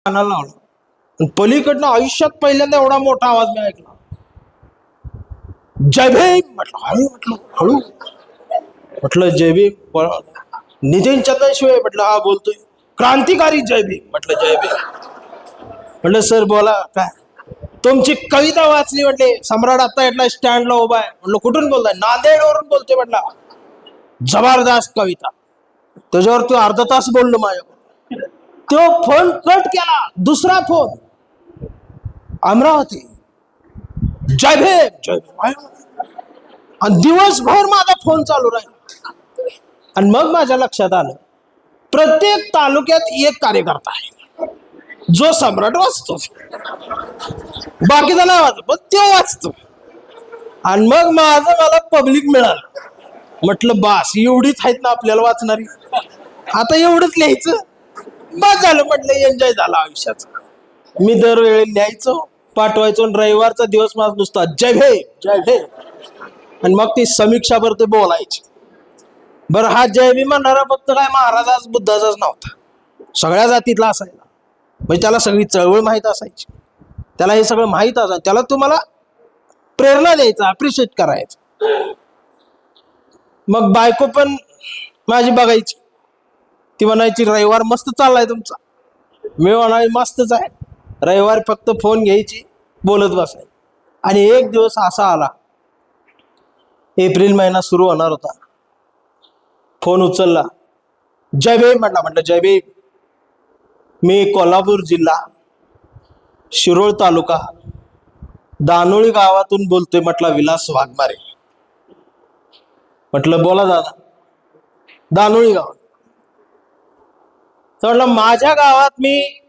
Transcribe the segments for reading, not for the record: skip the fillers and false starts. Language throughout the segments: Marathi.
कानाला लावला. पलीकडनं आयुष्यात पहिल्यांदा एवढा मोठा आवाज मी ऐकला. जय भीम म्हटलं. हळू म्हटलं, हळू म्हटलं. जय भीम. नितीन चंदन शिवाय म्हटलं. हा बोलतोय. क्रांतिकारी जय भीम म्हटलं. जय भीम म्हटलं. सर बोला. काय तुमची कविता वाचली म्हटले. सम्राट आता येतला स्टँडला उभा आहे. म्हटलं कुठून बोलताय? नांदेडवरून बोलतोय म्हटलं. जबरदस्त कविता. त्याच्यावर तू अर्धा तास बोललो माझ्यावर. तो फोन कट केला. दुसरा फोन अमरावती. जय भीम जय भीम. आणि दिवसभर माझा फोन चालू राहिला. आणि मग माझ्या लक्षात आलं प्रत्येक तालुक्यात एक कार्यकर्ता आहे जो सम्राट वाचतो. बाकीचा नाही वाचतो पण तो वाचतो. आणि मग मला पब्लिक मिळालं. म्हटलं बास एवढीच आहेत ना आपल्याला वाचणारी. आता एवढंच लिहायचं बस झालं. म्हटलं एन्जॉय झाला आयुष्याचा. मी दरवेळी लिहायचो पाठवायचो. रविवारचा दिवस माझा नुसता जय भीम जय भीम. आणि मग ती समीक्षा ते बोलायची. बरं हा जय भीम म्हणणारा फक्त काय महाराजाच बुद्धाचाच नव्हता. सगळ्या जातीतला असायला. म्हणजे त्याला सगळी चळवळ माहीत असायची. त्याला हे सगळं माहीत असायचं. त्याला तुम्हाला प्रेरणा द्यायचं अप्रिशिएट करायचं. मग बायको पण माझी बघायची. ती म्हणायची रविवार मस्त चाललाय तुमचा. मी म्हणाय मस्तच आहे. रविवार फक्त फोन घ्यायची बोलत बसायची. आणि एक दिवस असा आला एप्रिल महिना सुरू होणार होता. फोन उचलला. जय भीम म्हटला. म्हटलं जय भीम. मी कोल्हापूर जिल्हा शिरोळ तालुका दानोळी गावातून बोलतोय म्हटलं. विलास वाघमारे. म्हटलं बोला दादा. दानोळी गावात. तर म्हटलं माझ्या गावात मी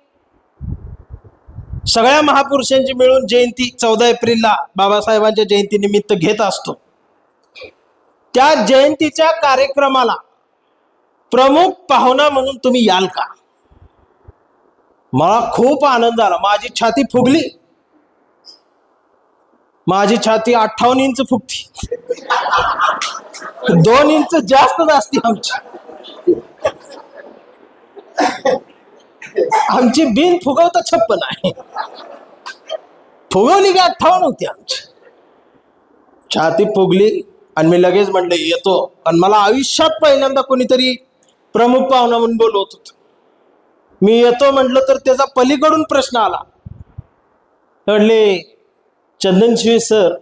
सगळ्या महापुरुषांची मिळून जयंती 14 एप्रिलला बाबासाहेबांच्या जयंतीनिमित्त घेत असतो. त्या जयंतीच्या कार्यक्रमाला प्रमुख पाहुणा म्हणून तुम्ही याल का? मला खूप आनंद झाला. माझी छाती फुगली. माझी छाती 58 इंच फुगती. 2 इंच जास्त असते आमची. आमची बिन फुगवता 56 आहे. फुगवली की 58 होती आमची. छाती फुगली आणि मी लगेच म्हणलं येतो. आणि मला आयुष्यात पहिल्यांदा कोणीतरी प्रमुख पाहुणा म्हणून बोलवत होत. मी येतो म्हटलं तर त्याचा पलीकडून प्रश्न आला. म्हणले चंदनशिवे सर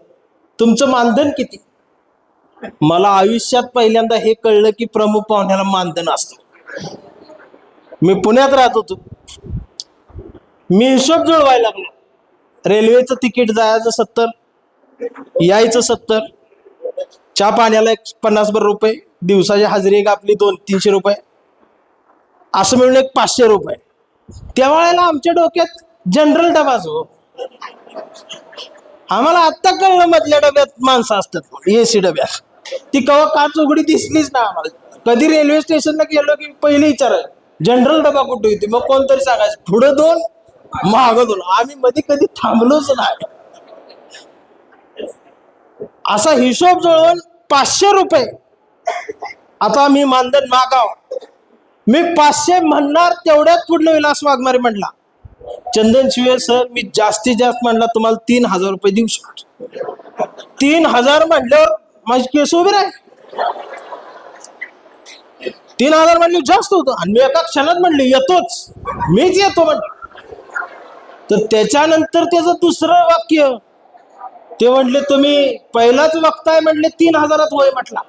तुमचं मानधन किती? मला आयुष्यात पहिल्यांदा हे कळलं की प्रमुख पाहुण्याला मानधन असतं. मी पुण्यात राहत होतो. मी हिशोब जुळवायला लागलो. रेल्वेचं तिकीट जायचं 70, यायचं 70, चहा पाण्याला 50 रुपये, दिवसाची हजेरी एक आपली 200-300 रुपये, असं मिळून एक 500 रुपये. त्यावेळेला आमच्या डोक्यात जनरल डबाच हो. आम्हाला आत्ता कळलं मधल्या डब्यात माणसं असतात एसी डब्यात. ती कवा काच उघडी दिसलीच ना आम्हाला. कधी रेल्वे स्टेशनला गेलो की पहिले विचारायचं जनरल डबा कुठे होती. मग कोणतरी सांगायचं पुढं 2 मागं 2. आम्ही मध्ये कधी थांबलोच नाही. असा हिशोब जुळवून 500 रुपये. आता मी मानधन मागाव. मी 500 म्हणणार तेवढ्यात पूर्ण विलास वाघमारे म्हटला चंदनशिवे सर मी जास्तीत जास्त म्हणला तुम्हाला 3000 रुपये देऊ शकतो. 3000 म्हटल्यावर माझी केस उभी राहील. 3000 म्हणले जास्त होतं. आणि मी एका क्षणात म्हणले येतोच. मीच येतो म्हटलं. तर त्याच्यानंतर त्याचं दुसरं वाक्य ते म्हटले तुम्ही पहिलाच बघताय म्हटले 3000 होय म्हटला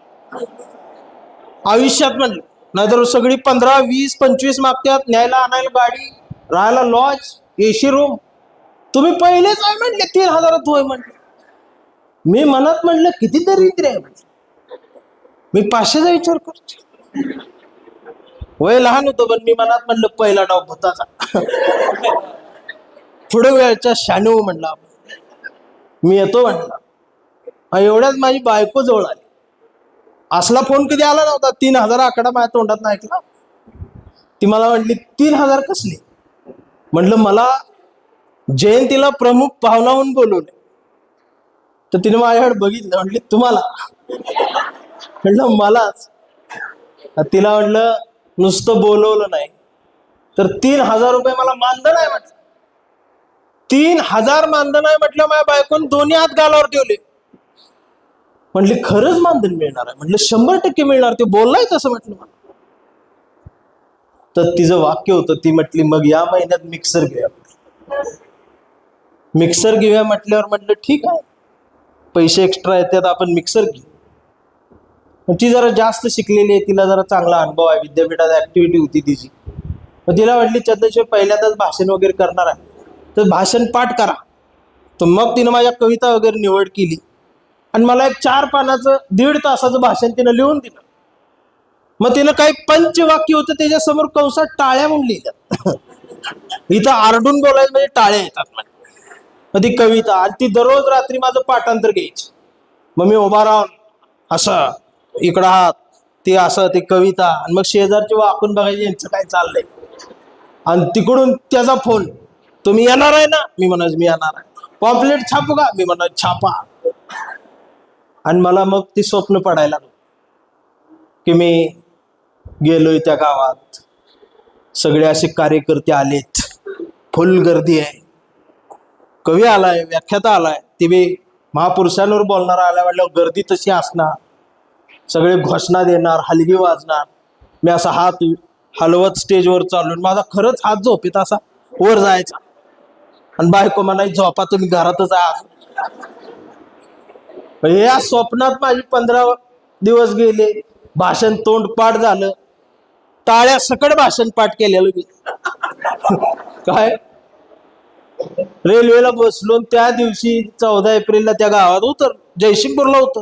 आयुष्यात. म्हणलं नाहीतर सगळी 15, 20, 25 मागतात. न्यायला आणायला गाडी, राहायला लॉज, एसी रूम. तुम्ही पहिलेच आहे म्हटले 3000 होय म्हटले. मी मनात म्हटलं किती दरिद्र आहे म्हटलं. मी 500चा विचार करतो. वय लहान होतं पण मी मनात म्हटलं पहिला डाव भूताचा. पुढे वेळच्या शानू म्हणला मी येतो म्हणला. एवढ्याच माझी बायको जवळ आली. असला फोन कधी आला नव्हता. 3000 आकडा माझ्या तोंडात नाही ऐकला. ती मला म्हटली 3000 कसले? म्हटलं मला जयंतीला प्रमुख पाहुणा म्हणून बोलवले. तर तिने माझ्याकडे बघितलं. म्हटली तुम्हाला? म्हटलं मलाच. तिला म्हटलं नुसतं बोलवलं नाही तर 3,000 रुपये मला मानधन आहे म्हटलं. 3,000 मानधन आहे म्हटलं. माझ्या बायकोन दोन्ही हात गालावर ठेवले. म्हटले खरंच मानधन मिळणार आहे? म्हटलं 100% मिळणार. ते बोललाय तसं म्हटलं मला. तर तिचं वाक्य होतं, ती म्हटली मग या महिन्यात मिक्सर घेऊया. मिक्सर घेऊया म्हटल्यावर म्हटलं ठीक आहे, पैसे एक्स्ट्रा येतात, आपण मिक्सर घेऊ. ती जरा जास्त शिकलेली आहे, तिला जरा चांगला अनुभव आहे, विद्यापीठात ऍक्टिव्हिटी होती तिची. मग तिला म्हटली चंद्रशेखर पहिल्यांदाच भाषण वगैरे करणार आहे, तर भाषण पाठ करा. तर मग तिनं माझ्या कविता वगैरे निवड केली आणि मला एक 4 पानाचं 1.5 तासाचं भाषण तिनं लिहून दिलं. मग तिनं काही पंचवाक्य होतं त्याच्यासमोर कंसात टाळ्या म्हणून लिहिल्या. इथं आरडून बोलायचं म्हणजे टाळ्या येतात. मग ती कविता, आणि ती दररोज रात्री माझं पाठांतर घ्यायची. मग मी उभा राहून असं इकडं हात, ते असं ती कविता, आणि मग शेजारची वाकून बघायची यांचं काय चाललंय. आणि तिकडून त्याचा फोन, तुम्ही येणार आहे ना? मी म्हणायचं मी येणार आहे. पॉम्पलेट छापू का? मी म्हणायचं छापा. आणि मला मग ती स्वप्न पडायला लागलं की मी गेलोय त्या गावात, सगळे असे कार्यकर्ते आलेत, फुल गर्दी आहे, कवी आलाय, व्याख्याता आलाय, ते बी महापुरुषांवर बोलणारा आलाय, म्हटल्यावर गर्दी तशी असणार, सगळे घोषणा देणार, हलगी वाजणार. मी असा हात हलवत स्टेजवर चालून, माझा खरंच हात झोपेत असा वर जायचा, आणि बायको म्हणायची झोपा तुम्ही घरातच आहे. या स्वप्नात माझी 15 दिवस गेले. भाषण तोंडपाठ झालं, टाळ्या सकट भाषण पाठ केलेलं मी. काय रेल्वेला बसलो, त्या दिवशी 14 एप्रिलला त्या गावात उतर, जयसिंगपूरला उतर.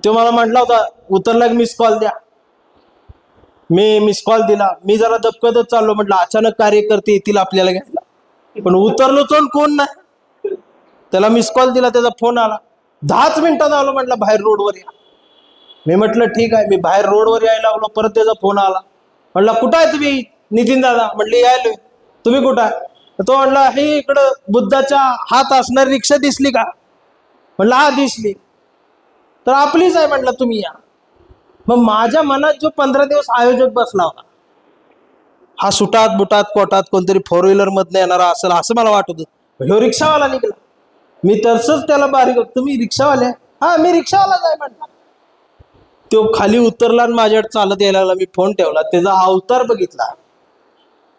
तो मला म्हटला होता उतरला की मिस कॉल द्या. मी मिस कॉल दिला. मी जरा दबकतच चाललो, म्हटलं अचानक कार्यकर्ते येतील आपल्याला घ्यायला. पण उतरलो तो कोण नाही. त्याला मिस कॉल दिला, त्याचा फोन आला. 10च मिनिटात आलो. म्हटलं बाहेर रोडवर या. मी म्हटलं ठीक आहे. मी बाहेर रोडवर यायला लागलो, परत त्याचा फोन आला. म्हटलं कुठं आहे तुम्ही? नितीन दादा. म्हटले यायलोय. तुम्ही कुठं आहे? तो म्हटला हे इकडं बुद्धाच्या हात असणारी रिक्षा दिसली का? म्हटलं हा दिसली. तर आपलीच आहे. म्हटलं तुम्ही या. मग माझ्या मनात जो 15 दिवस आयोजक बसला होता, हा सुटात बुटात कोटात कोणतरी 4 व्हीलर मधनं येणारा असेल असं मला वाटत होतं. ह्यो रिक्षावाला निघाला. मी तसंच त्याला बारीक, तुम्ही रिक्षावाले? हा मी रिक्षावालाच आहे म्हटलं. तो खाली उतरला आणि माझ्याकडे चालत यायला लागला. मी फोन ठेवला. त्याचा अवतार बघितला.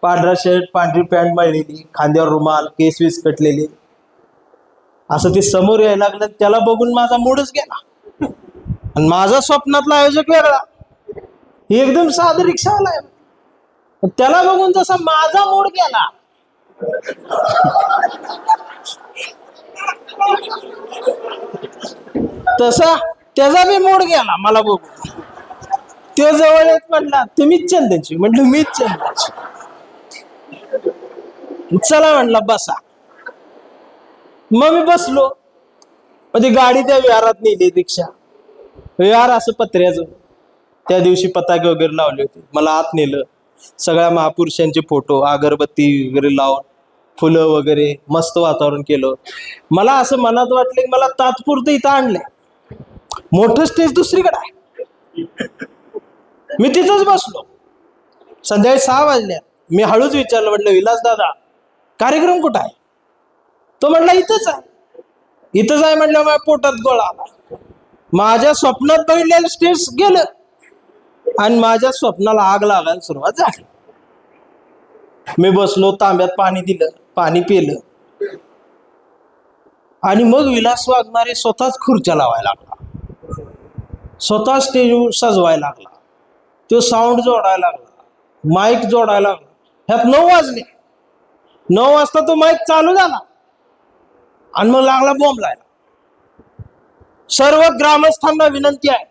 पांढरा शर्ट, पांढरी पॅन्ट मळलेली, खांद्यावर रुमाल, केस वीस कटलेले, असं ते समोर यायला लागलं. त्याला बघून माझा मूडच गेला. आणि माझा स्वप्नातला आयोजक वेगळा, ही एकदम साधं रिक्षावाला आहे. त्याला बघून जसा माझा मूड गेला, तसा त्याचा बी मूड गेला मला बघून. तो जवळ येत म्हटला तुम्हीच चंदनची? म्हटलं मीच चंदनची. चला म्हटला बसा. मग मी बसलो. म्हणजे गाडी त्या विहारात नेली, रिक्षा. विहार असं पत्र्याचं, त्या दिवशी पताके वगैरे लावले होते. मला आत नेलं. सगळ्या महापुरुषांचे फोटो, अगरबत्ती वगैरे लावून, फुलं वगैरे, मस्त वातावरण केलं. मला असं मनात वाटलं की मला तात्पुरतं इथं आणलंय. मोठं स्टेज दुसरीकडे आहे. मी तिथंच बसलो. संध्याकाळी 6 वाजल्या. मी हळूच विचारलं, म्हटलं विलास दादा कार्यक्रम कुठं आहे? तो म्हटला इथंच आहे. इथंच आहे म्हटलं माझ्या पोटात गोळा आला. माझ्या स्वप्नात बघितलेलं स्टेज गेलं आणि माझ्या स्वप्नाला आग लागायला सुरुवात झाली. मी बसलो, तांब्यात पाणी दिलं, पाणी पिलं, आणि मग विलास वाघमारे स्वतःच खुर्च्या लावायला लागला, स्वतः स्टेज सजवायला लागला, तो साऊंड जोडायला लागला, माईक जोडायला लागला. ह्यात 9 वाजले. 9 वाजता तो माईक चालू झाला आणि मग लागला बॉम्ब लायला. सर्व ग्रामस्थांना विनंती आहे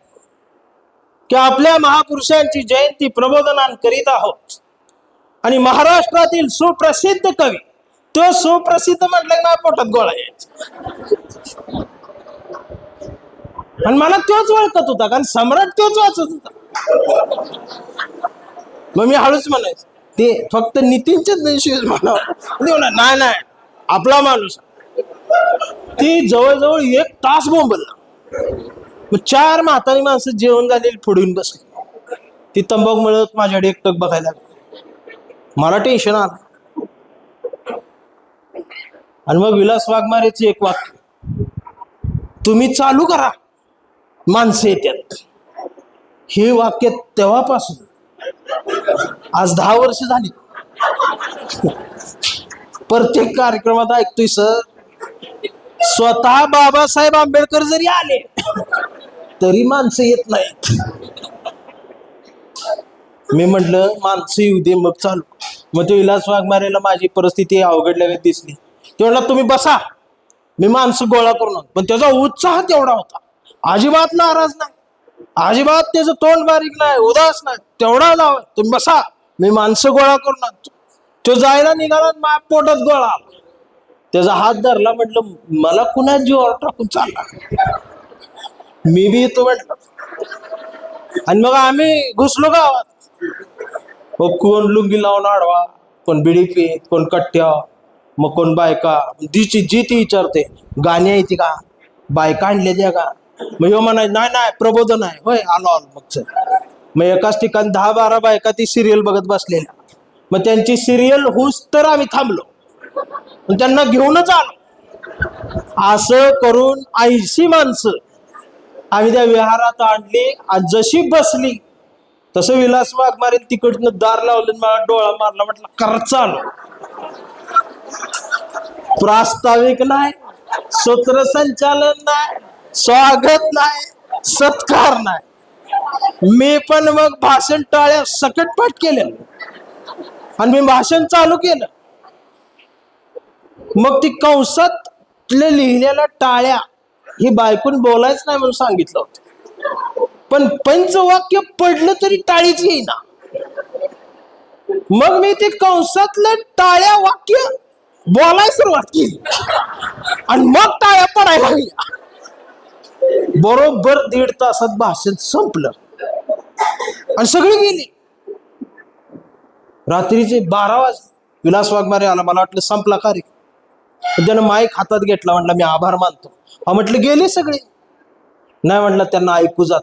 की आपल्या महापुरुषांची जयंती प्रबोधनान करीत आहोत, आणि महाराष्ट्रातील सुप्रसिद्ध कवी, तो सुप्रसिद्ध म्हटलं ना पोटात गोळा यायचा. आणि मला तोच ओळखत होता, कारण सम्राट तोच वाचत होता. मग मी हळूच म्हणायचं ते फक्त नितीनच्याच दिवशी म्हणावं. नाही आपला माणूस. ती जवळजवळ 1 तास बोंबलला. मग 4 म्हातारी माणसं जेवण झालेली पुढून बसली. ती तंबाखू मिळत माझ्याकडे एकटक बघायला लागली. मला टेन्शन आलं. आणि मग विलास वाघमारेचे एक वाक्य, तुम्ही चालू करा माणसं येतात. हे वाक्य तेव्हापासून आज 10 वर्ष झाली प्रत्येक कार्यक्रमात ऐकतोय सर. स्वतः बाबासाहेब आंबेडकर जरी आले तरी माणसं येत नाहीत. मी म्हटलं माणसं येऊ दे मग चालू. मग ते विलास वाघमारेला माझी परिस्थिती अवघडल्या दिसली. ते म्हणला तुम्ही बसा, मी माणसं गोळा करून. पण त्याचा उत्साह तेवढा होता, अजिबात नाराज नाही, अजिबात त्याचं तोंड बारीक नाही, उदास नाही, तेवढा लाव तुम्ही बसा, मी माणसं गोळा करून आणतो. तो जायला निघाला, माझ्या पोटात गोळा. त्याचा हात धरला, म्हटलं मला कुणा जीवावर टाकून चालला, मी बी येतो म्हटलं. आणि मग आम्ही घुसलो गावात. कोण लुंगी लावून आडवा, कोण बिडी पीत, कोण कट्ट्या, मग कोण बायका. जी ती विचारते गाणी येते का, बायका आणल्या द्या का. मग ह्यो म्हणाय नाही नाही प्रबोधन आहे. होय आलो. मग चल. मग एकाच ठिकाणी 10-12 बायका ती सिरियल बघत बसलेल्या. मग त्यांची सिरियल होऊस तर आम्ही थांबलो, त्यांना घेऊनच आलो. असं करून 80 माणसं आम्ही त्या विहारात आणली. आणि जशी बसली तसं विलास वाघमारे तिकडनं दार लावलं, मला डोळा मारला, म्हटलं कर चालू. प्रास्ताविक नाही, सूत्रसंचालन नाही, स्वागत नाही, सत्कार नाही. मी पण मग भाषण टाळ्या सकटपाठ केलं आणि मी भाषण चालू केलं. मग ती कंसात लिहिलेल्या टाळ्या ही बायकून बोलायच नाही म्हणून सांगितलं होतं. पण पंचवाक्य पडलं तरी टाळीच येईना. मग मी ते कंसातलं टाळ्या वाक्य बोलायला सुरुवात केली आणि मग टाळ्या पडायला लागल्या. बरोबर 1.5 तासात भाषण संपलं आणि सगळी गेली. रात्रीचे 12 वाजले. विलास वाघमारे आला. मला वाटलं संपला कार्यक्रम. त्यानं माईक हातात घेतला. म्हटलं मी आभार मानतो. म्हटलं गेले सगळे. नाही म्हटलं त्यांना ऐकू जात.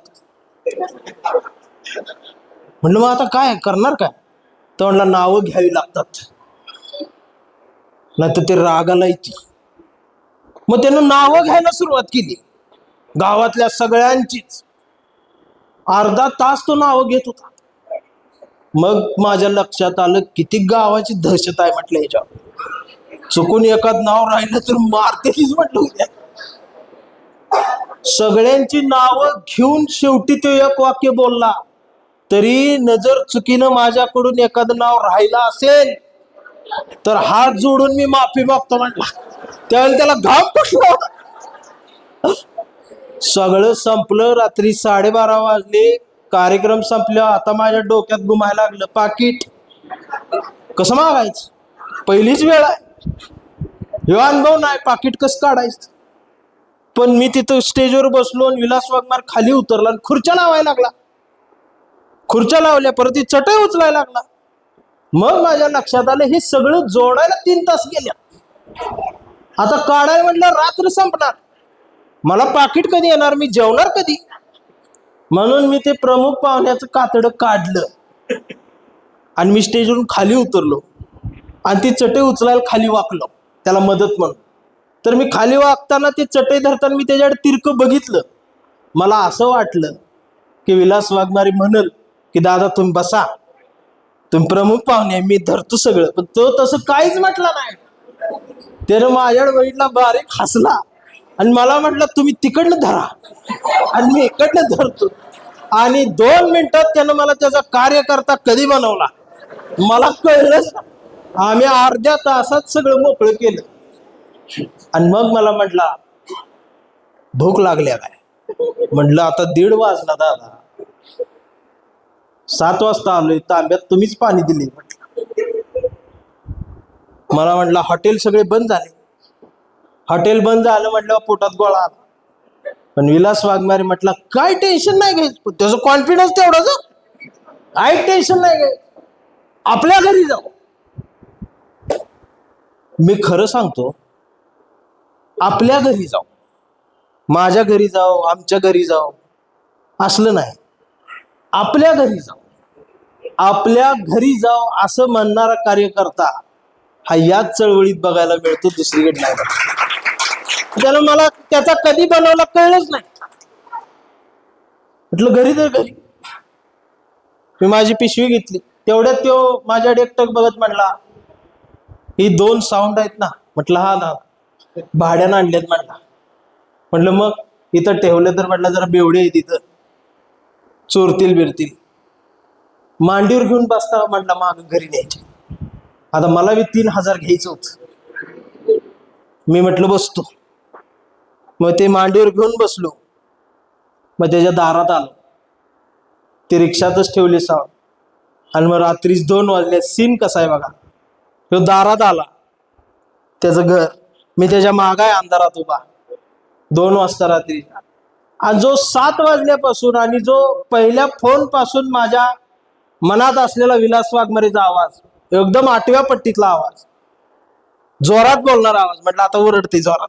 म्हटलं मग आता काय करणार काय. तर म्हटलं नावं घ्यावी लागतात, नाही तर ते रागाला येते. मग त्यानं नावं घ्यायला सुरुवात केली गावातल्या सगळ्यांचीच. अर्धा तास तो नावं घेत होता. मग माझ्या लक्षात आलं किती गावाची दहशत आहे म्हटलं ह्याच्यावर. चुकून एखाद नाव राहिलं तर मारतेच म्हटलं उद्या. सगळ्यांची नावं घेऊन शेवटी तो एक वाक्य बोलला, तरी नजर चुकीनं माझ्याकडून एखादं नाव राहिलं असेल तर हात जोडून मी माफी मागतो म्हटला. त्यावेळेला त्याला घाम पडला होता. सगळं संपलं. रात्री 12:30 वाजले. कार्यक्रम संपला. आता माझ्या डोक्यात घुमायला लागलं पाकिट कसं मागायचं. पहिलीच वेळ आहे, ह्यो अनुभव नाही, पाकिट कसं काढायचं. पण मी तिथं स्टेजवर बसलो आणि विलास वाघमार खाली उतरला आणि खुर्च्या लावायला लागला. खुर्च्या लावल्या, परत ती चटई उचलायला लागला. मग माझ्या लक्षात आलं हे सगळं जोडायला 3 तास गेल्या. आता काढायला म्हटलं रात्र संपणार, मला पाकिट कधी येणार, मी जेवणार कधी. म्हणून मी ते प्रमुख पाहुण्याचं कातडं काढलं आणि मी स्टेजवरून खाली उतरलो आणि ती चटई उचलायला खाली वाकलो त्याला मदत म्हणून. तर मी खाली वागताना ती चटई धरताना मी त्याच्याकडे तिरकं बघितलं. मला असं वाटलं की विलास वाघमारे म्हणल की दादा तुम्ही बसा, तुम्ही प्रमुख पाहुणे, मी धरतो सगळं. पण तो तसं काहीच म्हटला नाही. त्यानं माझ्याकडे बघितला, बारीक हसला आणि मला म्हटलं तुम्ही तिकडनं धरा आणि मी इकडनं धरतो. आणि 2 मिनिटात त्यानं मला त्याचा कार्यकर्ता कधी बनवला मला कळलंच. आम्ही अर्ध्या तासात सगळं मोकळं केलं. आणि मग मला म्हटला भूक लागल्या काय. म्हटलं आता 1:30 वाजला दादा, 7 वाजता आलोय, तांब्यात तुम्हीच पाणी दिले म्हटलं. मला म्हटलं हॉटेल सगळे बंद झाले. हॉटेल बंद झालं म्हटलं पोटात गोळा आला. पण विलास वाघमारे म्हटला काय टेन्शन नाही घ्यायचं. त्याचं कॉन्फिडन्स तेवढाच, काय टेन्शन नाही घ्यायचं, आपल्या घरी जाऊ. मी खरं सांगतो, आपल्या घरी जाऊ, माझ्या घरी जाऊ, आमच्या घरी जाऊ असलं नाही, आपल्या घरी जाऊ. आपल्या घरी जाव असं म्हणणारा कार्यकर्ता हा याच चळवळीत बघायला मिळतो, दुसरीकडे नाही बघायला. त्यानं मला त्याचा कधी बनवला कळलंच नाही. म्हटलं घरी तर घरी. मी माझी पिशवी घेतली, तेवढ्यात तो माझ्याकडे एकटक बघत म्हणला, ही 2 साऊंड आहेत ना? म्हटलं हा ना, भाड्यानं आणलेत म्हणला. म्हटलं मग इथं ठेवलं तर म्हटलं जरा बेवडे आहे तिथं, चोरतील बिरतील. मांडीवर घेऊन बसता म्हटलं माग घरी न्यायचे. आता मला बी 3000 घ्यायचं होत. मी म्हटलं बसतो. मग ते मांडीवर घेऊन बसलो. मग त्याच्या दारात आलो, ते रिक्षातच ठेवले सावंड. आणि मग रात्रीच 2 वाजले. सीन कसा आहे बघा. तो दारात आला, त्याचं घर, मी त्याच्या मागाय अंधारात उभा 2 वाजता रात्री. आणि जो 7 वाजल्यापासून आणि जो पहिल्या फोन पासून माझ्या मनात असलेला विलास वाघमारेचा आवाज, एकदम 8व्या पट्टीतला आवाज, जोरात बोलणारा आवाज. म्हटलं आता ओरडते जोरात.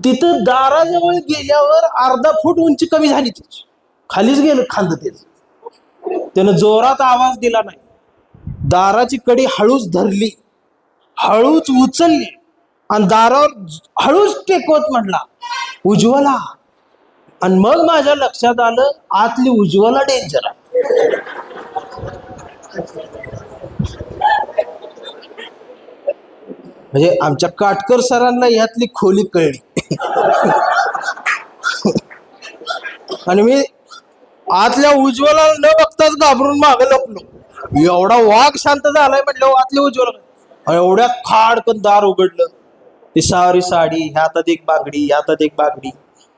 तिथं दाराजवळ गेल्यावर अर्धा फूट उंची कमी झाली त्याची, खालीच गेलं खांद त्याच. त्यानं जोरात आवाज दिला नाही. दाराची कडी हळूच धरली, हळूच उचलली आणि दारावर हळूच टेकवत म्हटला उज्ज्वला. आणि मग माझ्या लक्षात आलं आतली उज्ज्वला डेंजर आहे. म्हणजे आमच्या काटकर सरांना यातली खोली कळली. आणि मी आतल्या उज्ज्वला न बघताच घाबरून मागे लपलो. एवढा वाघ शांत झालाय म्हटलं आतली उज्ज्वला. एवढ्या खाडकन दार उघडलं. ती सारी साडी, ह्यातात एक बांगडी, ह्यातात एक बांगडी,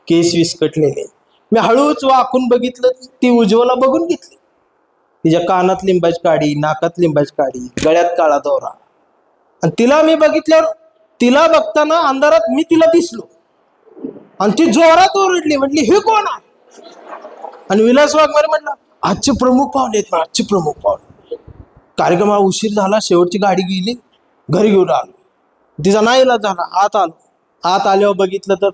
केस विस्कटलेले. मी हळूच वाकून बघितलं, ती उज्ज्वला बघून घेतली. तिच्या कानात लिंबाची काडी, नाकात लिंबाची काडी, गळ्यात काळा दोरा. आणि तिला मी बघितल्यावर, तिला बघताना अंधारात मी तिला दिसलो. आणि ती जोरात ओरडली, म्हटली हे कोण आहे? आणि विलास वाघमारे म्हटला आजचे प्रमुख पाहुणे आहेत ना, आजचे प्रमुख पाहुणे. कार्यक्रमाला उशीर झाला, शेवटची गाडी गेली, घरी घेऊन आलो. तिचा नाही इलाज झाला. आत आलो. आत आल्यावर बघितलं तर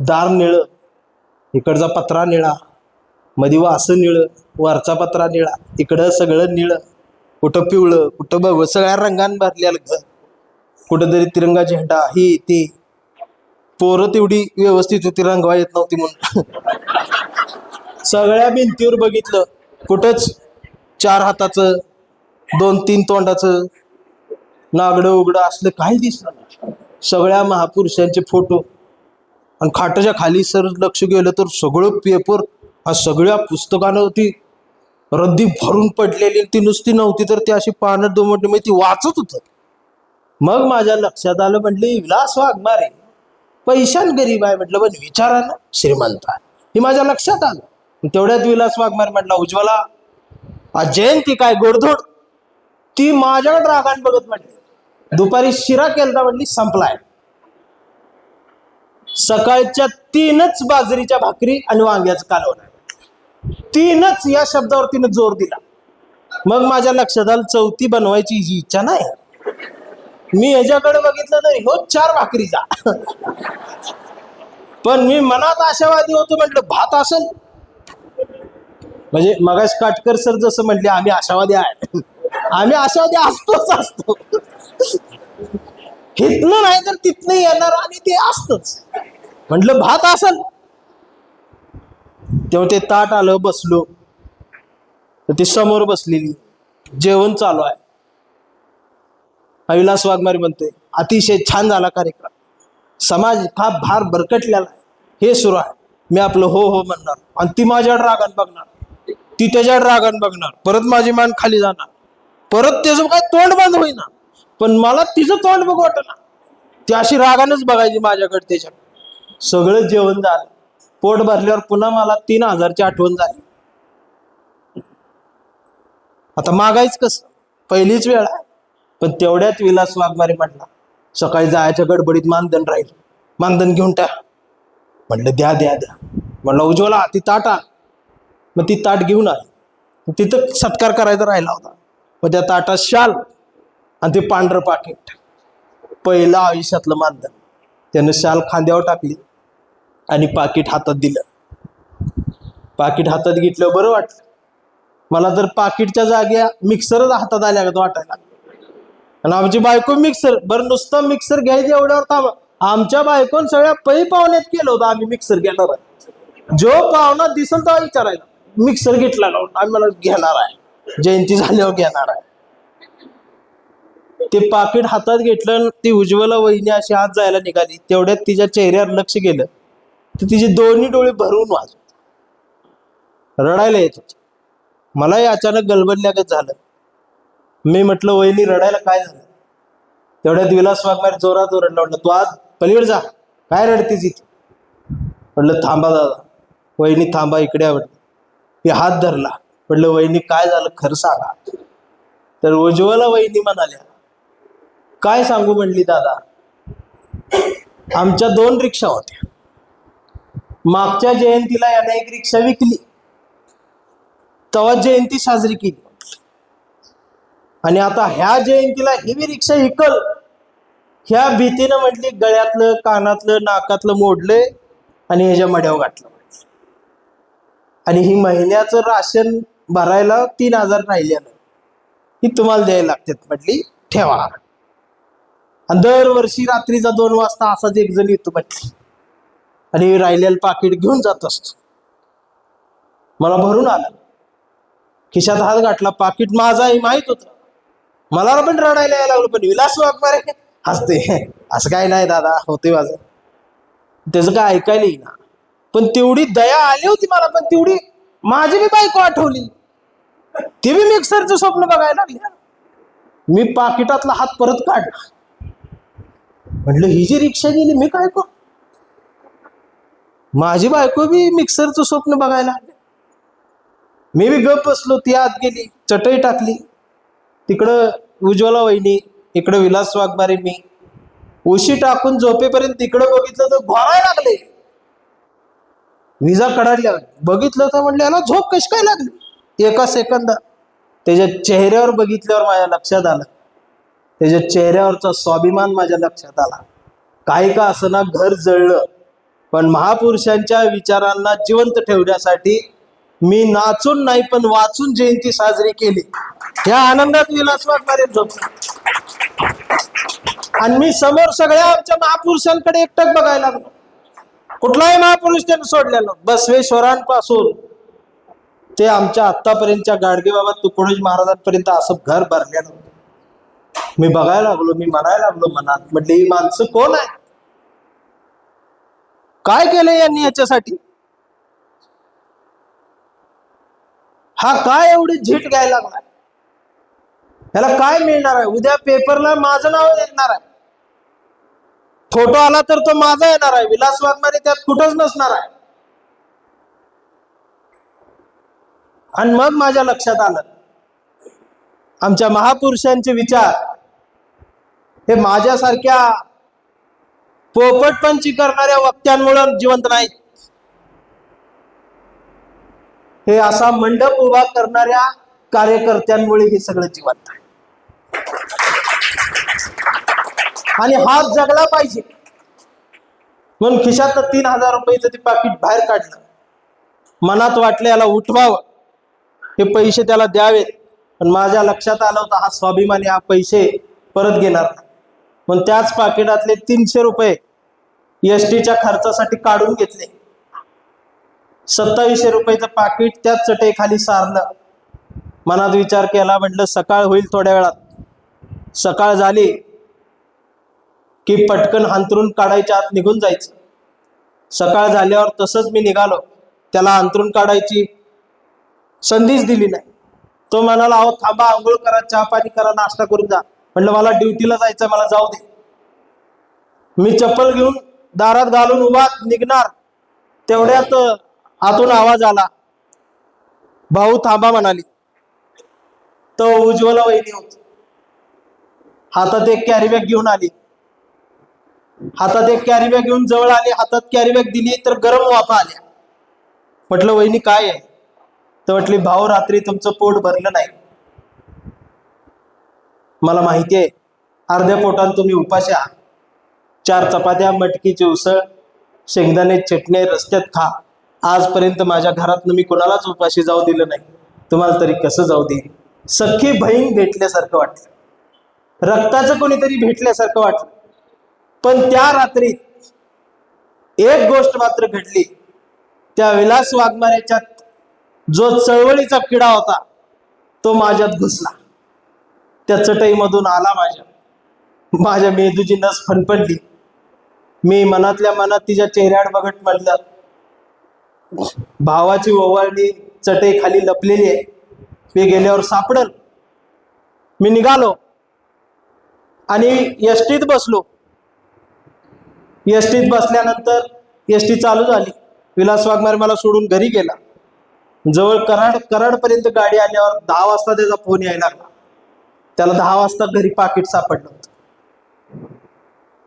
दार निळं, इकडचा पत्रा निळा, मध्ये वासं निळं, वरचा पत्रा निळा, इकडं सगळं निळं, कुठं पिवळं, कुठं बघ, सगळ्या रंगान भरलेलं घर. कुठंतरी तिरंगा झेंडा, ही ती. पोरं तेवढी व्यवस्थित होती, रंगवा येत नव्हती म्हणून. सगळ्या भिंतीवर बघितलं, कुठंच 4 हाताचं 2-3 तोंडाचं नागडं उघडं असलं काही दिसलं नाही. सगळ्या महापुरुषांचे फोटो. आणि खाटाच्या खाली सर लक्ष गेलं तर सगळं पेपर, सगळ्या पुस्तकानं रद्दी भरून पडलेली. ती नुसती नव्हती तर ती अशी पानं दुमटली, म्हणजे ती वाचत होतं. मग माझ्या लक्षात आलं, म्हटली विलास वाघमारे पैशान गरीब आहे. म्हटलं पण विचारानं श्रीमंत आहे, हे माझ्या लक्षात आलं. तेवढ्यात विलास वाघमारे म्हटला उज्ज्वला आज जयंती काय गोडधोड. ती माझ्याकडे रागान बघत म्हटली दुपारी शिरा केलता, म्हटली संपलाय. सकाळच्या 3च बाजरीच्या भाकरी आणि वांग्याचं कालवण आहे. 3च या शब्दावर तिने जोर दिला. मग माझ्या लक्षात आलं 4थी बनवायची ही इच्छा नाही. मी ह्याच्याकडे बघितलं तर हो 4 भाकरीचा. पण मी मनात आशावादी होतो, म्हटलं भात असेल. म्हणजे मगाश काटकर सर जसं म्हटले आम्ही आशावादी आहे, आम्ही आशावादी असतो. हितलं नाही तर तिथनं येणार आणि ते असतच. म्हटलं भात असेल. तेव्हा ते ताट आलं, बसलो तर ती समोर बसलेली, जेवण चालू आहे. विलास वाघमारे म्हणतोय अतिशय छान झाला कार्यक्रम, समाज हा भार भरकटलेला आहे, हे सुरू आहे. मी आपलं हो हो म्हणणार आणि ती माझ्याकडे रागान बघणार, ती त्याच्याकडे रागान बघणार, परत माझी मान खाली जाणार, परत त्याचं काय तोंड बंद होईना, पण मला तिचं तोंड बघ वाटना. ती अशी रागानच बघायची माझ्याकडे त्याच्याकडे. सगळं जेवण झालं, पोट भरल्यावर पुन्हा मला 3000ची आठवण झाली. आता मागायच कसं, पहिलीच वेळ आहे. पण तेवढ्यात विलास वाघमारे म्हटला सकाळी जायच्या गडबडीत मानधन राहील, मानधन घेऊन टाक. म्हटलं द्या द्या द्या. म्हटलं उज्ज्वला ती ताट आण. मग ती ताट घेऊन आली. तिथं सत्कार करायचा राहिला होता. मग त्या ताटात शाल आणि ते पांढरं पाकिट, पहिलं आयुष्यातलं मानधन. त्यानं शाल खांद्यावर टाकली आणि पाकिट हातात दिलं. पाकिट हातात घेतलं, बरं वाटलं. मला तर पाकिटच्या जाग्या मिक्सरच हातात आल्या वाटायला. आणि आमची बायको मिक्सर, बरं नुसतं मिक्सर घ्यायचं एवढ्यावर थांबा, आमच्या बायकोन सगळ्या पै पाहुण्यात केलं होतं आम्ही मिक्सर घेणार आहे. जो पाहुणा दिसल तेव्हा विचारायला मिक्सर घेतला का, आम्ही मला घेणार आहे, जयंती झाल्यावर घेणार आहे. ते पाकिट हातात घेतलं, ती उज्ज्वला वहिनी अशी हात जायला निघाली, तेवढ्यात तिच्या चेहऱ्यावर लक्ष गेलं तर तिचे दोन्ही डोळे भरून वाजत, रडायला येत होते. मलाही अचानक गलबदल्यागत झालं. मी म्हटलं वहिनी रडायला काय झालं? तेवढ्यात विलास वाघमारे जोरात ओरडला, म्हटलं तू आज पलीकडे जा, काय रडतीस इथे? म्हटलं थांबा दादा. वहिनी थांबा, इकडे आवड. मी हात धरला, म्हटलं वहिनी काय झालं खरं सांगा. तर उज्ज्वला वहिनी म्हणाल्या, काय सांगू म्हणली दादा, आमच्या 2 रिक्षा होत्या, मागच्या जयंतीला याने एक रिक्षा विकली, तेव्हा जयंती साजरी केली, आणि आता ह्या जयंतीला ही बी रिक्षा विकल ह्या भीतीनं म्हटली गळ्यातलं कानातलं नाकातलं मोडलंय आणि ह्याच्या मड्यावर घातलं, आणि ही महिन्याचं राशन भरायला 3000 राहिल्यानं ही तुम्हाला द्यायला लागतात म्हटली, ठेवा. आणि दरवर्षी रात्रीचा 2 वाजता असाच एक जण येतो म्हटली आणि राहिलेलं पाकिट घेऊन जात असतो. मला भरून आलं, खिशात हात घातला, पाकिट माझं आहे माहित होतं. मला पण रडायला यायला लागलो, पण विलास वाघमारे हसते, असं काय नाही दादा, होते माझं, त्याचं काय ऐकायला येईना. पण तेवढी दया आली होती मला, पण तेवढी माझी बी बायको आठवली, ती बी मिक्सरचं स्वप्न बघायला लागली. मी पाकिटातला हात परत काढला, म्हटलं ही जी रिक्षा गेली मी काय करू. माझी बायको बी मिक्सरचं स्वप्न बघायला लागली. मी बी गप बसलो, ती आत गेली, चटई टाकली, तिकडं उज्ज्वला वहिनी, इकडं विलास वाघमारे, मी उशी टाकून झोपेपर्यंत तिकडं बघितलं तर घोरायला लागले, विजा कडाडल्या. बघितलं तर म्हणलं याला झोप कशी काय लागली. एका सेकंदात त्याच्या चेहऱ्यावर बघितल्यावर माझ्या लक्षात आलं, त्याच्या चेहऱ्यावरचा स्वाभिमान माझ्या लक्षात आला. काही का असना घर जळलं, पण महापुरुषांच्या विचारांना जिवंत ठेवण्यासाठी मी नाचून नाही पण वाचून जयंती साजरी केली. या आनंदात विलास वाघमारे झोपला, आणि मी समोर सगळ्या आमच्या महापुरुषांकडे एकटक बघायला लागलो. कुठलाही महापुरुष त्यांनी सोडलेला, बसवेश्वरांपासून ते आमच्या आत्तापर्यंतच्या गाडगेबाबा तुकडोजी महाराजांपर्यंत असं घर भरलेलं. मी बघायला लागलो, मी म्हणायला लागलो मनात, म्हटले ही माणसं कोण आहे, काय केलंय यांनी याच्यासाठी, हा काय एवढी झीट घ्यायला लागलाय, याला काय मिळणार आहे. उद्या पेपरला माझं नाव येणार आहे, फोटो आला तर तो माझा येणार आहे, विलास वाघमारे त्यात कुठंच नसणार आहे. आणि मग माझ्या लक्षात आलं, आमच्या महापुरुषांचे विचार हे माझ्यासारख्या पोपटपंची करणाऱ्या वक्त्यांमुळे जिवंत नाहीत, हे असा मंडप उभा करणाऱ्या कार्यकर्त्यांमुळे हे सगळं जिवंत आहे. आणि हात जगला पाहिजे म्हणून खिशात 3000 रुपयाचं ते पाकिट बाहेर काढलं. मनात वाटलं याला उठवावं, हे पैसे त्याला द्यावेत, पण माझ्या लक्षात आलं होतं हा स्वाभिमानी हा पैसे परत घेणार नाही. पण त्याच पाकिटातले 300 रुपये एसटीच्या खर्चासाठी काढून घेतले. 2700 रुपयाचं पाकिट त्याच चटईखाली सारलं. मनात विचार केला, म्हटलं सकाळ होईल थोड्या वेळात. सकाळ झाली की पटकन अंथरून काढायच्या आत निघून जायचं. सकाळ झाल्यावर तसंच मी निघालो, त्याला अंथरून काढायची संधीच दिली नाही. तो म्हणाला, अहो थांबा, आंघोळ करा, चहा पाणी करा, नाश्ता करून जा. म्हटलं मला ड्युटीला जायचं, मला जाऊ दे. मी चप्पल घेऊन दारात घालून उभा निघणार, तेवढ्यात आतून आवाज आला, भाऊ थांबा म्हणाली. तो उज्ज्वला वहिनी होती, हातात एक कॅरी बॅग घेऊन आली. हातात एक कॅरी बॅग घेऊन जवळ आली, हातात कॅरी बॅग दिली तर गरम वाफा आल्या. म्हटलं वहिनी काय आहे? तर म्हटली भाऊ रात्री तुमचं पोट भरलं नाही, मला माहिती आहे, अर्ध्या पोटानं तुम्ही उपाशी आहात. 4 चपात्या, मटकीची उसळ, शेंगदाणे चटणी रस्त्यात खा. आजपर्यंत माझ्या घरातनं मी कोणालाच उपाशी जाऊ दिलं नाही, तुम्हाला तरी कसं जाऊ दे, सख्खी बहीण भेटल्यासारखं वाटलं, रक्ताचं कोणीतरी भेटल्यासारखं वाटलं. पण त्या रात्रीत एक गोष्ट मात्र घडली. त्या विलास वाघमारेच्यात जो चळवळीचा किडा होता तो माझ्यात घुसला. त्या चटईमधून आला, माझ्या मेंदूची नस फणफणली. मी मनातल्या मनात तिच्या चेहऱ्यावर बघत म्हटलं, भावाची ओवाळणी चटई खाली लपलेली आहे, मी गेल्यावर सापडल. मी निघालो आणि एसटीत बसलो. एसटीत बसल्यानंतर एसटी चालू झाली. विलास वाघमारे मला सोडून घरी गेला. जवळ कराडपर्यंत गाडी आल्यावर 10 वाजता त्याचा फोन यायला लागला. त्याला 10 वाजता घरी पाकिट सापडलं होतं.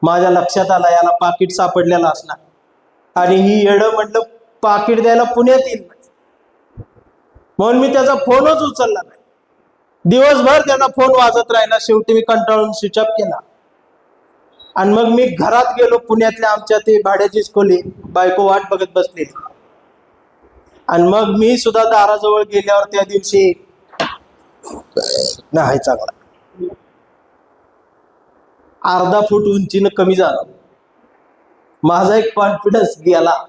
माझ्या लक्षात आलं याला पाकिट सापडलेलं असणार, आणि ही येडं म्हटलं पाकिट द्यायला पुण्यात येईल म्हणून मी त्याचा फोनच उचलला नाही. दिवसभर त्याचा फोन वाजत राहिला. शेवटी मी कंटाळून स्विच ऑफ केला आणि मग मी घरात गेलो. पुण्यातल्या आमच्या ते भाड्याची खोली, बायको वाट बघत बसलेली. आणि मग मी सुद्धा दाराजवळ गेल्यावर त्या दिवशी नाही चांगला अर्धा फूट उंचीनं कमी झाला. माझा एक कॉन्फिडन्स गेला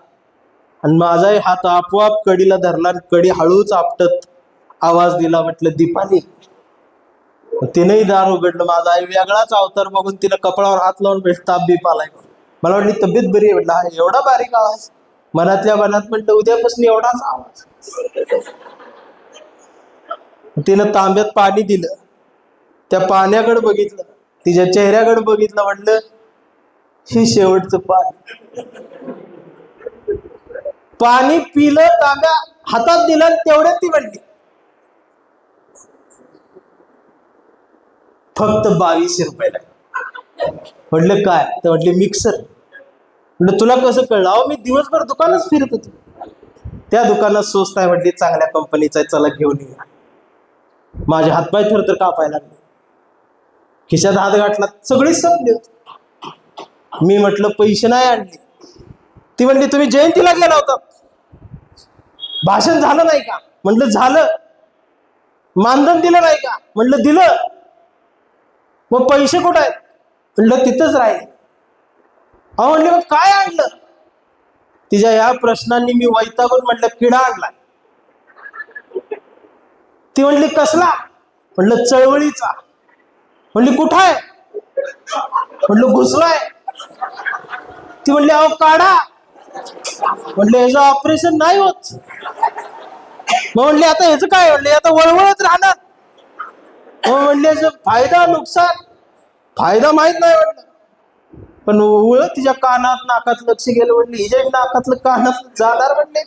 आणि माझा हात आपोआप कडीला धरला आणि कडी हळूच आपटत आवाज दिला, म्हटलं दीपाली. तिनेही दार उघडलं. माझा आई वेगळाच अवतार बघून तिनं कपाळावर हात लावून ताप बीप आलाय. मला वाटली तब्येत बरी आहे. म्हटलं हा एवढा बारीक आवाज. मनातल्या मनात म्हटलं उद्यापासून एवढाच आवाज. तिनं तांब्यात पाणी दिलं. त्या पाण्याकडे बघितलं, तिच्या चेहऱ्याकडे बघितलं, म्हटलं ही शेवटचं पाणी. पाणी पिलं, तांब्या हातात दिला, तेवढ्यात ती म्हणली फक्त 2200 रुपयाला. म्हटलं काय? तर म्हटले मिक्सर. म्हटलं तुला कसं कळलं? अहो मी दिवसभर दुकानच फिरत होतो. त्या दुकानात स्वस्त आहे म्हटली, चांगल्या कंपनीचा आहे, चला घेऊन येऊया. माझे हातपाय थरथर कापायला लागले. खिशात हात गाठला, सगळी संपली होती. मी म्हटलं पैसे नाही आणले. ती म्हणली तुम्ही जयंतीला गेला होता, भाषण झालं नाही का? म्हटलं झालं. मानधन दिलं नाही का? म्हटलं दिलं. मग पैसे कुठं आहेत? म्हटलं तिथंच राहिले. अहो म्हणले मग काय आणलं? तिच्या या प्रश्नांनी मी वैतागून म्हटलं किडा आणला. ती म्हणली कसला? म्हटलं चळवळीचा. म्हणली कुठं आहे? म्हटलं घुसलाय. ती म्हणली अहो काढा. म्हटलं याचं ऑपरेशन नाही होत. मग म्हणले आता ह्याचं काय? म्हणले आता वळवळत राहणार. मग म्हणले याचं फायदा नुकसान? फायदा माहित नाही म्हटलं, पण तिच्या कानात नाकात लक्ष गेलं. म्हटलं हिच्या नाकातलं कानात जाणार. म्हणले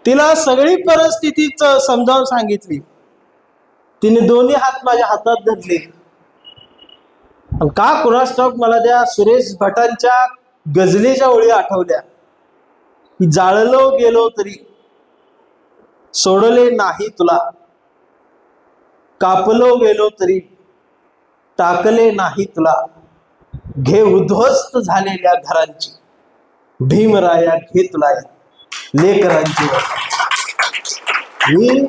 तिला सगळी परिस्थिती समजावून सांगितली. तिने दोन्ही हात माझ्या हातात धरले. का कुणास ठाऊक मला त्या सुरेश भटांच्या गझलेच्या ओळी आठवल्या की जाळलो गेलो तरी सोडले नाही तुला, कापलो गेलो तरी टाकले नाही तुला, घे उद्ध्वस्त झालेल्या घरांची, भीमराया घे तुला लेकरांची. मी